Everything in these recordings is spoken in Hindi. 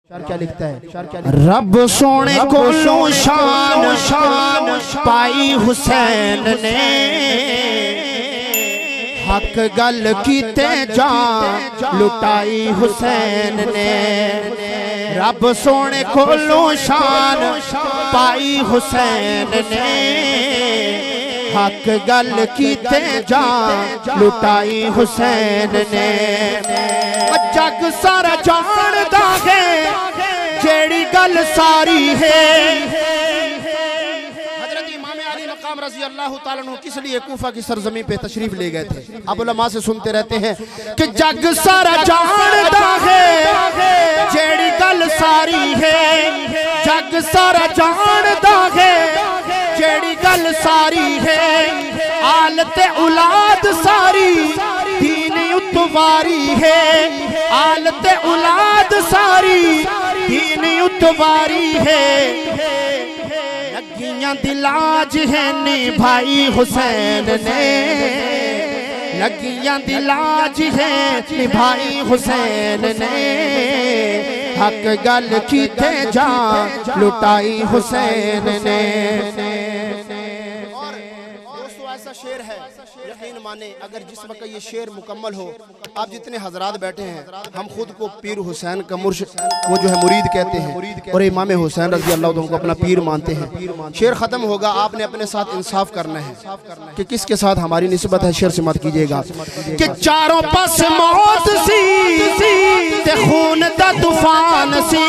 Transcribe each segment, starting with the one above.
क्या लिखता है? रब सोने को शान शान पाई हुसैन ने, हक गल कीते जान लुटाई हुसैन ने। रब सोने को शान पाई हुसैन ने, हक गल कीते जान लुटाई हुसैन ने। जग सारा जानदा है जेड़ी गल सारी है। हजरत इमाम अली मकाम रज़ी अल्लाह ताला अन्हु किस लिए कूफा की सरजमी पे तशरीफ ले गए थे? अब उलमा से सुनते रहते हैं कि जग सारा जानदा है जेड़ी गल सारी है। जग सारा जानदा है जेड़ी गल सारी है। आलत औलाद सारी दीन उतवारी है। आलत औलाद सारी दीन उतवारी है। लगियां दिलाज है निभाई हुसैन ने, लगियां दिलाज है निभाई हुसैन ने। हक गल कीते जान लुटाई हुसैन ने। ऐसा शेर है, यकीन माने अगर जिस वक्त ये शेर मुकम्मल हो, आप जितने हजरात बैठे हैं, हम खुद को पीर हुसैन का वो जो है मुरीद कहते हैं और इमाम हुसैन रज़ी अल्लाह अन्हु को अपना पीर मानते हैं। शेर ख़त्म होगा, आपने अपने साथ इंसाफ करना है कि किसके साथ हमारी निस्बत है। शेर से मत कीजिएगा कि चारों पास मौत सी ते खून दा तूफान सी।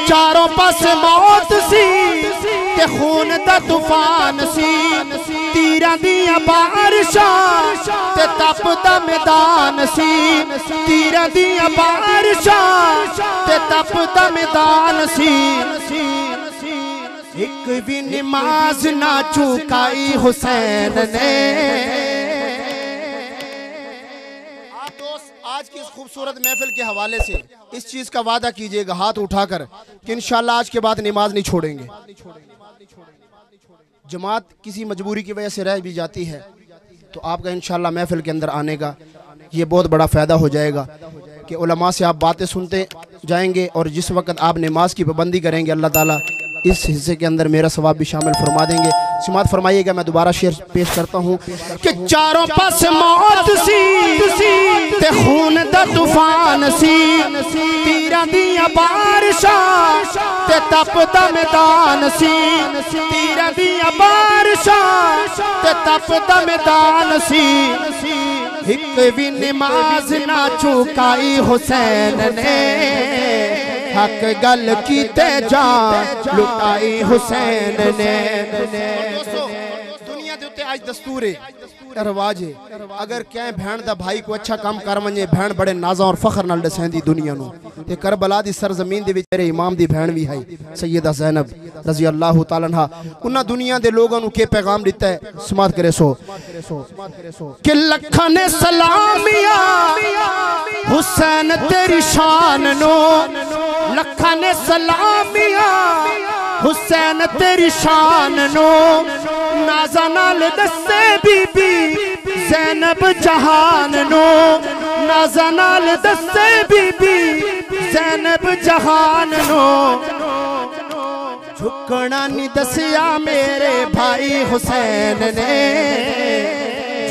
चारों पास मौत सी ते खून दा तूफान सी। तीरां दियां बारिशां ते तपदा मैदान सी। तीरां दियां बारिशां ते तपदा मैदान सी। एक भी नमाज ना चुकाई हुसैन ने। आप दोस्त आज की इस खूबसूरत महफिल के हवाले से इस चीज का वादा कीजिएगा हाथ उठाकर कि इंशाल्लाह आज के बाद नमाज नहीं छोड़ेंगे। जमात किसी मजबूरी की वजह से रह भी जाती है तो आपका इंशाल्लाह महफिल के अंदर आने का ये बहुत बड़ा फ़ायदा हो जाएगा कि उलमा से आप बातें सुनते जाएंगे और जिस वक्त आप नमाज की पाबंदी करेंगे अल्लाह ताला इस हिस्से के अंदर मेरा सवाब भी शामिल फरमा देंगे। समात फरमाइएगा। मैं दोबारा शेर पेश करता हूँ कि चारों पास मौत सी ते खून दा तूफान सी। तीरां दियां बारिशां ते तपदा मैदान सी। तीरां दियां बारिशां ते तपदा मैदान सी। एक भी नमाज ना चुकाई हुसैन ने। हक गल कीते जान लुटाई हुसैन ने। दुनिया दे उत्ते आज दस्तूर है, रवाज है, अगर क्या भैन दा भाई को अच्छा काम कर वने भैन बड़े नाजा और फखर नाल दसेंदी दुनिया नू। ते करबला दी सरजमीन दे विच मेरे इमाम दी भैन भी है सैयदा ज़ैनब रज़ी अल्लाह ताला अन्हा। उन्हां दुनिया दे लोगां नू के पैगाम दिता है? समात करे सो कि लखां ने सलामिया हुसैन तेरी शान नो। लखां ने सलामिया हुसैन तेरी शान नो। नाज़ा नाल दसे बीबी ज़ैनब जहान नो। नाज़ा नाल दसे बीबी ज़ैनब जहान नो। झुकना नहीं दसिया मेरे भाई हुसैन ने।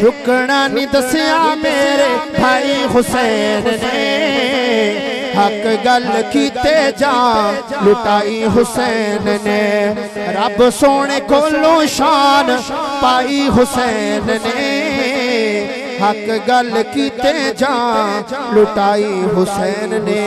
झुकना नहीं दसिया मेरे भाई हुसैन ने। हक गल कीते जान लुटाई हुसैन ने। रब सोने कोलों शान पाई हुसैन ने। हक गल कीते जान लुटाई हुसैन ने।